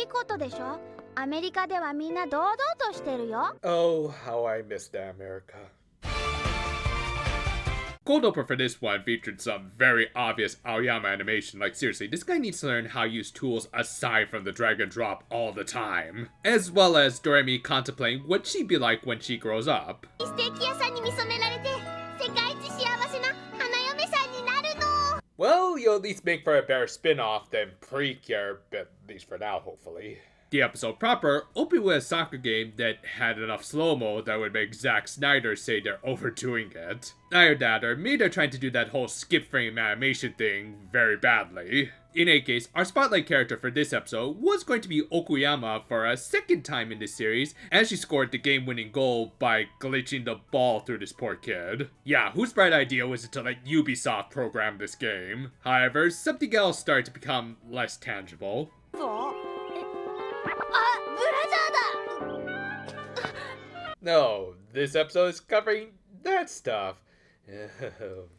いいことでしょ。アメリカではみんな堂々としてるよ。Oh, how I miss that America. Cold opener for this one featured some very obvious Aoyama animation. Like, seriously, this guy needs to learn how to use tools aside from the drag and drop all the time. As well as Doremi contemplating what she'd be like when she grows up. ステーキ屋さんに見初められて、世界一幸せな花嫁さんになるの。Well, you'll at least make for a better spin-off than Precure, at least for now, hopefully. The episode proper opened with a soccer game that had enough slow-mo that would make Zack Snyder say they're overdoing it. Either that, or maybe they're trying to do that whole skip frame animation thing very badly. In any case, our spotlight character for this episode was going to be Okuyama for a second time in this series, as she scored the game-winning goal by glitching the ball through this poor kid. Yeah, whose bright idea was it to let Ubisoft program this game? However, something else started to become less tangible. No, this episode is covering that stuff.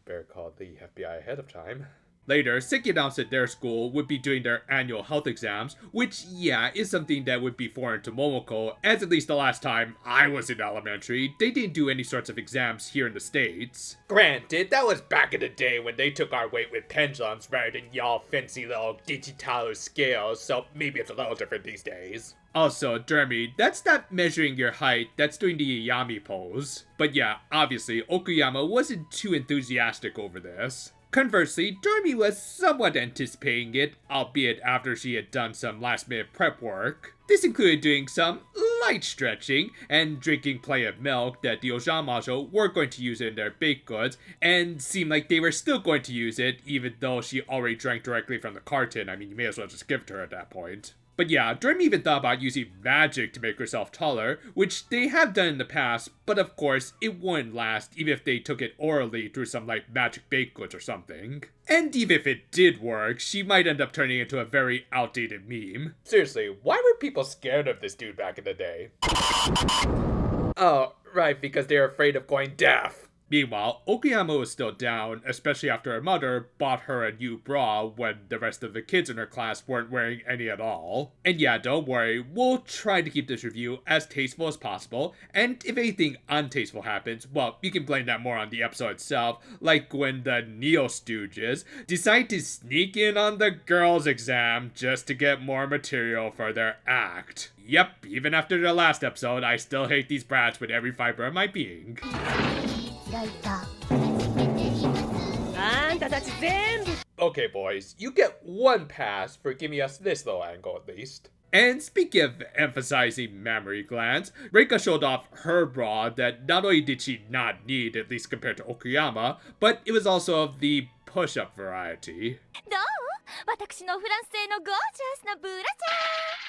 Better call the FBI ahead of time. Later, Seki announced that their school would be doing their annual health exams, which, yeah, is something that would be foreign to Momoko, as at least the last time I was in elementary, they didn't do any sorts of exams here in the States. Granted, that was back in the day when they took our weight with pendulums rather than y'all fancy little digital scales, so maybe it's a little different these days. Also, Doremi, that's not measuring your height, that's doing the Yami pose. But yeah, obviously, Okuyama wasn't too enthusiastic over this. Conversely, Doremi was somewhat anticipating it, albeit after she had done some last-minute prep work. This included doing some light stretching and drinking plenty of milk that the Ojamajo were going to use in their baked goods, and seemed like they were still going to use it even though she already drank directly from the carton. I mean, you may as well just give it to her at that point. But yeah, Doremi even thought about using magic to make herself taller, which they have done in the past, but of course, it wouldn't last even if they took it orally through some like magic baked goods or something. And even if it did work, she might end up turning into a very outdated meme. Seriously, why were people scared of this dude back in the day? Oh, right, because they're afraid of going deaf. Meanwhile, Okuyama was still down, especially after her mother bought her a new bra when the rest of the kids in her class weren't wearing any at all. And yeah, don't worry, we'll try to keep this review as tasteful as possible, and if anything untasteful happens, well, you can blame that more on the episode itself, like when the Neo Stooges decide to sneak in on the girls' exam just to get more material for their act. Yep, even after the last episode, I still hate these brats with every fiber of my being. Okay, boys, you get one pass for giving us this little angle at least. And speaking of emphasizing mammary glands, Reika showed off her bra that not only did she not need, at least compared to Okuyama, but it was also of the push-up variety.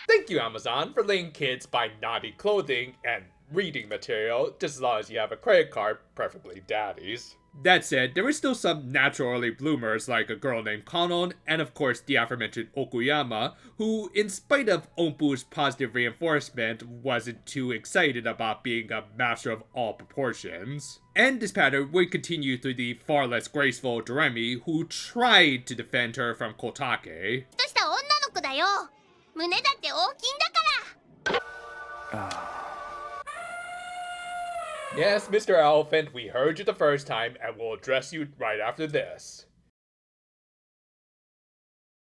Thank you, Amazon, for letting kids buy naughty clothing and reading material, just as long as you have a credit card, preferably daddy's. That said, there were still some natural early bloomers like a girl named Kanon, and of course the aforementioned Okuyama, who, in spite of Ompu's positive reinforcement, wasn't too excited about being a master of all proportions. And this pattern would continue through the far less graceful Doremi, who tried to defend her from Kotake. Yes, Mr. Elephant, we heard you the first time, and we'll address you right after this.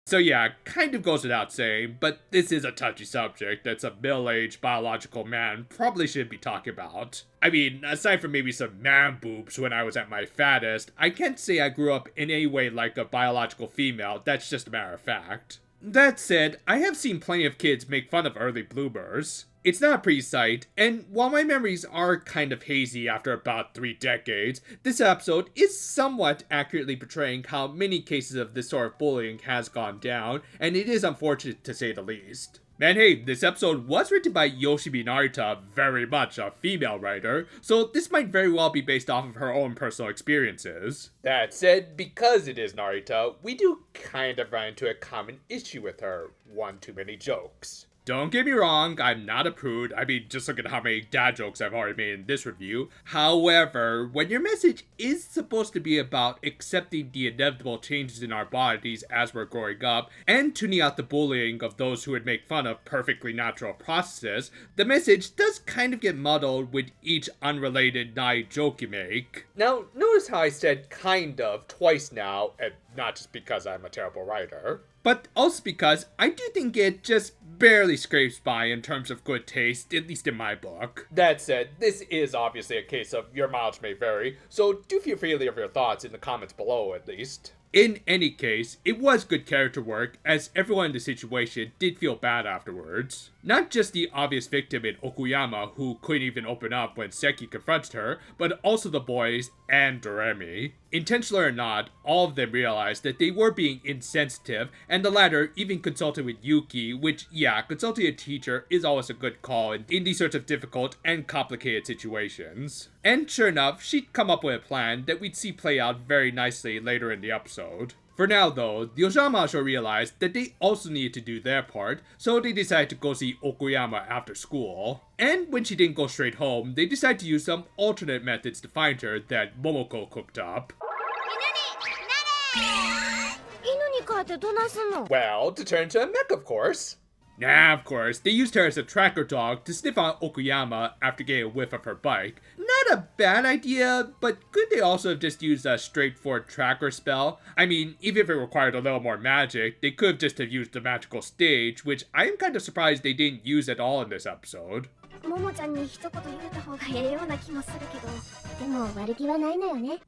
So yeah, kind of goes without saying, but this is a touchy subject that's a middle-aged biological man probably shouldn't be talking about. I mean, aside from maybe some man boobs when I was at my fattest, I can't say I grew up in any way like a biological female, that's just a matter of fact. That said, I have seen plenty of kids make fun of early bloomers. It's not a pretty sight, and while my memories are kind of hazy after about 3 decades, this episode is somewhat accurately portraying how many cases of this sort of bullying has gone down, and it is unfortunate to say the least. And hey, this episode was written by Yoshimi Narita, very much a female writer, so this might very well be based off of her own personal experiences. That said, because it is Narita, we do kind of run into a common issue with her: one too many jokes. Don't get me wrong, I'm not a prude. I mean, just look at how many dad jokes I've already made in this review. However, when your message is supposed to be about accepting the inevitable changes in our bodies as we're growing up, and tuning out the bullying of those who would make fun of perfectly natural processes, the message does kind of get muddled with each unrelated naughty joke you make. Now, notice how I said kind of twice now, and not just because I'm a terrible writer. But also because I do think it just barely scrapes by in terms of good taste, at least in my book. That said, this is obviously a case of your mileage may vary, so do feel free to leave your thoughts in the comments below at least. In any case, it was good character work, as everyone in the situation did feel bad afterwards. Not just the obvious victim in Okuyama, who couldn't even open up when Seki confronted her, but also the boys and Doremi. Intentionally or not, all of them realized that they were being insensitive, and the latter even consulted with Yuki, which, yeah, consulting a teacher is always a good call in these sorts of difficult and complicated situations. And sure enough, she'd come up with a plan that we'd see play out very nicely later in the episode. For now though, the Ojamajo realized that they also needed to do their part, so they decided to go see Okuyama after school. And when she didn't go straight home, they decided to use some alternate methods to find her that Momoko cooked up. Well, to turn to a mech, of course. Nah, of course, they used her as a tracker dog to sniff out Okuyama after getting a whiff of her bike. Not a bad idea, but could they also have just used a straightforward tracker spell? I mean, even if it required a little more magic, they could have just have used the magical stage, which I am kind of surprised they didn't use at all in this episode.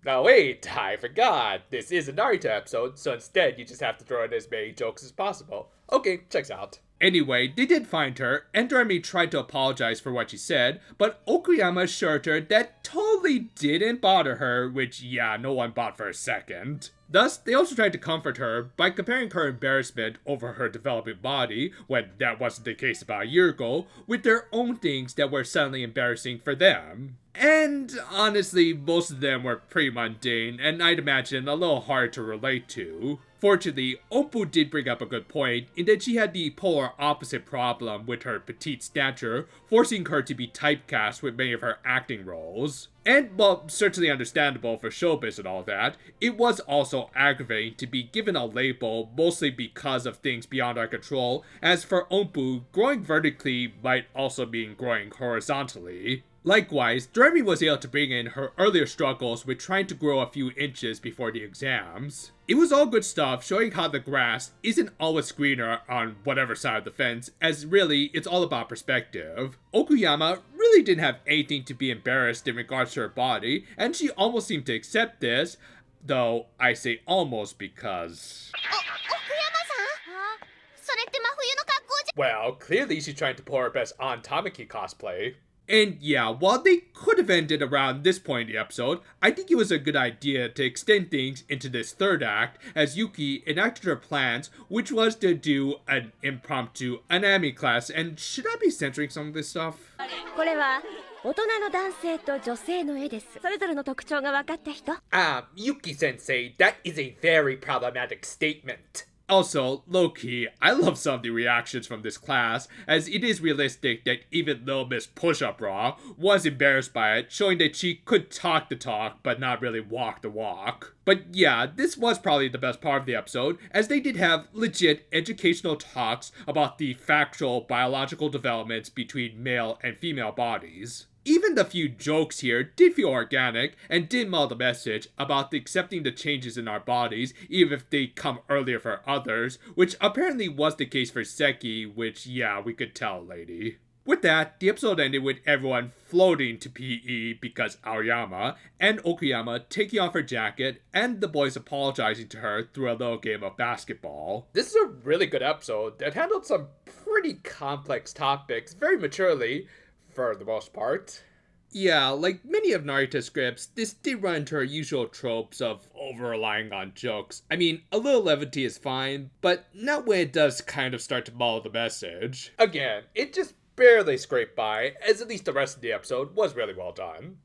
Now wait, I forgot. This is a Naruto episode, so instead you just have to throw in as many jokes as possible. Okay, checks out. Anyway, they did find her, and Doremi tried to apologize for what she said, but Okuyama assured her that totally didn't bother her, which, yeah, no one bought for a second. Thus, they also tried to comfort her by comparing her embarrassment over her developing body, when that wasn't the case about a year ago, with their own things that were suddenly embarrassing for them. And honestly, most of them were pretty mundane, and I'd imagine a little hard to relate to. Fortunately, Oppo did bring up a good point in that she had the polar opposite problem with her petite stature, forcing her to be typecast with many of her acting roles. And, well, certainly understandable for showbiz and all that, it was also aggravating to be given a label mostly because of things beyond our control, as for Ompu, growing vertically might also mean growing horizontally. Likewise, Doremi was able to bring in her earlier struggles with trying to grow a few inches before the exams. It was all good stuff, showing how the grass isn't always greener on whatever side of the fence, as really, it's all about perspective. Okuyama really didn't have anything to be embarrassed in regards to her body, and she almost seemed to accept this, though I say almost because... Well, clearly she's trying to pull her best on Tamaki cosplay. And yeah, while they could have ended around this point in the episode, I think it was a good idea to extend things into this third act as Yuki enacted her plans, which was to do an impromptu anatomy class. And should I be censoring some of this stuff? Yuki-sensei, that is a very problematic statement. Also, low-key, I love some of the reactions from this class, as it is realistic that even though Miss Push-Up Raw was embarrassed by it, showing that she could talk the talk, but not really walk the walk. But yeah, this was probably the best part of the episode, as they did have legit educational talks about the factual biological developments between male and female bodies. Even the few jokes here did feel organic and did mull the message about accepting the changes in our bodies, even if they come earlier for others, which apparently was the case for Seki, which, yeah, we could tell, lady. With that, the episode ended with everyone floating to PE because Aoyama, and Okuyama taking off her jacket, and the boys apologizing to her through a little game of basketball. This is a really good episode that handled some pretty complex topics very maturely, for the most part. Yeah, like many of Naruto's scripts, this did run into our usual tropes of over-relying on jokes. I mean, a little levity is fine, but not when it does kind of start to muddle the message. Again, it just barely scraped by, as at least the rest of the episode was really well done.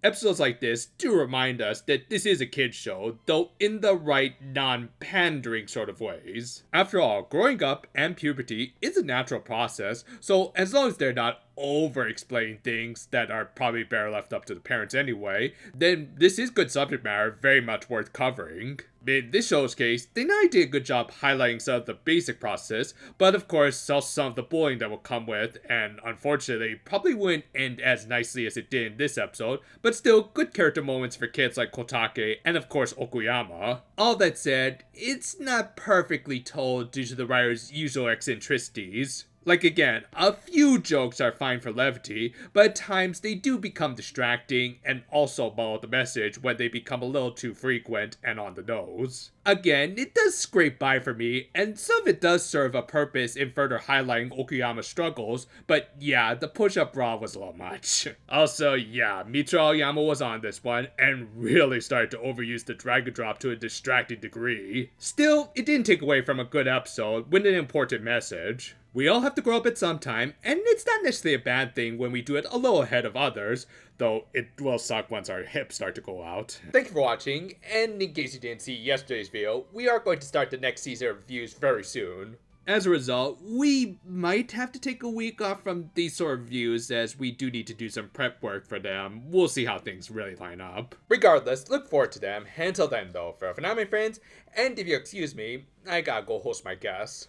Episodes like this do remind us that this is a kid's show, though in the right non-pandering sort of ways. After all, growing up and puberty is a natural process, so as long as they're not over-explaining things that are probably better left up to the parents anyway, then this is good subject matter, very much worth covering. In this show's case, they not only did a good job highlighting some of the basic process, but of course also some of the bullying that will come with, and unfortunately probably wouldn't end as nicely as it did in this episode, but still good character moments for kids like Kotake and of course Okuyama. All that said, it's not perfectly told due to the writer's usual eccentricities. Like again, a few jokes are fine for levity, but at times they do become distracting and also muddle the message when they become a little too frequent and on the nose. Again, it does scrape by for me, and some of it does serve a purpose in further highlighting Okuyama's struggles, but yeah, the push-up bra was a little much. Also, yeah, Mitra Aoyama was on this one, and really started to overuse the drag and drop to a distracting degree. Still, it didn't take away from a good episode with an important message. We all have to grow up at some time, and it's not necessarily a bad thing when we do it a little ahead of others, though it will suck once our hips start to go out. Thank you for watching, and in case you didn't see yesterday's video, we are going to start the next season of reviews very soon. As a result, we might have to take a week off from these sort of reviews as we do need to do some prep work for them. We'll see how things really line up. Regardless, look forward to them. Until then though, for now my friends, and if you excuse me, I gotta go host my guests.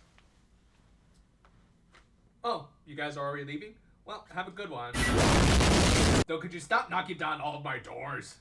Oh, you guys are already leaving? Well, have a good one. Though, could you stop knocking down all of my doors?